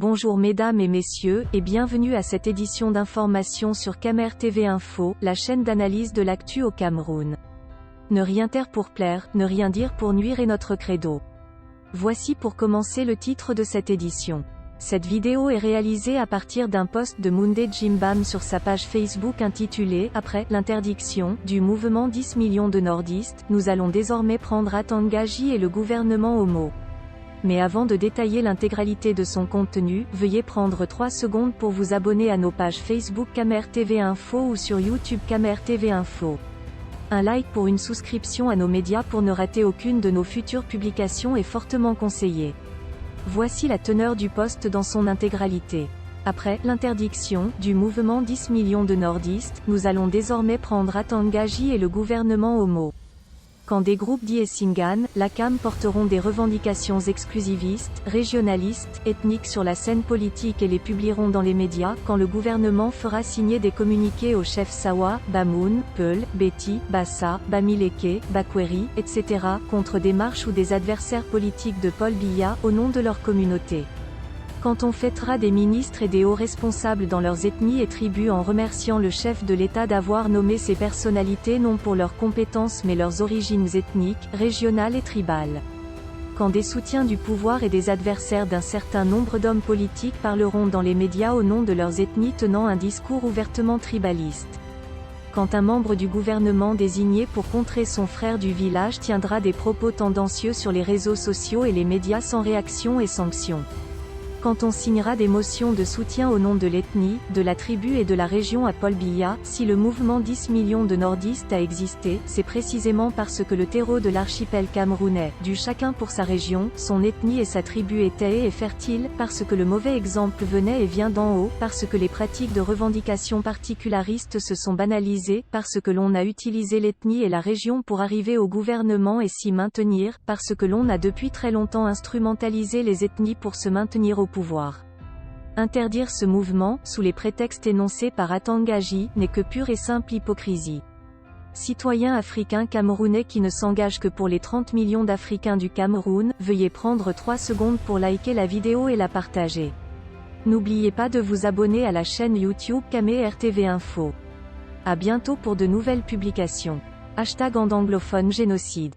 Bonjour mesdames et messieurs, et bienvenue à cette édition d'information sur Camer TV Info, la chaîne d'analyse de l'actu au Cameroun. Ne rien taire pour plaire, ne rien dire pour nuire est notre credo. Voici pour commencer le titre de cette édition. Cette vidéo est réalisée à partir d'un post de Moundé Djimbam sur sa page Facebook intitulé « Après l'interdiction du mouvement 10 millions de nordistes, nous allons désormais prendre Atangaji et le gouvernement homo ». Mais avant de détailler l'intégralité de son contenu, veuillez prendre 3 secondes pour vous abonner à nos pages Facebook Camer TV Info ou sur YouTube Camer TV Info. Un like pour une souscription à nos médias pour ne rater aucune de nos futures publications est fortement conseillé. Voici la teneur du post dans son intégralité. Après l'interdiction du mouvement 10 millions de nordistes, nous allons désormais prendre Atangaji et le gouvernement homo. Quand des groupes dits Essingan, l'ACAM porteront des revendications exclusivistes, régionalistes, ethniques sur la scène politique et les publieront dans les médias, quand le gouvernement fera signer des communiqués aux chefs Sawa, Bamoun, Peul, Beti, Bassa, Bamileke, Bakweri, etc., contre des marches ou des adversaires politiques de Paul Biya, au nom de leur communauté. Quand on fêtera des ministres et des hauts responsables dans leurs ethnies et tribus en remerciant le chef de l'État d'avoir nommé ces personnalités non pour leurs compétences mais leurs origines ethniques, régionales et tribales. Quand des soutiens du pouvoir et des adversaires d'un certain nombre d'hommes politiques parleront dans les médias au nom de leurs ethnies tenant un discours ouvertement tribaliste. Quand un membre du gouvernement désigné pour contrer son frère du village tiendra des propos tendancieux sur les réseaux sociaux et les médias sans réaction et sanction. Quand on signera des motions de soutien au nom de l'ethnie, de la tribu et de la région à Paul Biya, si le mouvement 10 millions de nordistes a existé, c'est précisément parce que le terreau de l'archipel camerounais, du chacun pour sa région, son ethnie et sa tribu étaient et fertiles, parce que le mauvais exemple venait et vient d'en haut, parce que les pratiques de revendication particularistes se sont banalisées, parce que l'on a utilisé l'ethnie et la région pour arriver au gouvernement et s'y maintenir, parce que l'on a depuis très longtemps instrumentalisé les ethnies pour se maintenir au pouvoir. Interdire ce mouvement, sous les prétextes énoncés par Atangaji, n'est que pure et simple hypocrisie. Citoyens africains camerounais qui ne s'engagent que pour les 30 millions d'Africains du Cameroun, veuillez prendre 3 secondes pour liker la vidéo et la partager. N'oubliez pas de vous abonner à la chaîne YouTube Camer TV Info. À bientôt pour de nouvelles publications. #anglophone génocide.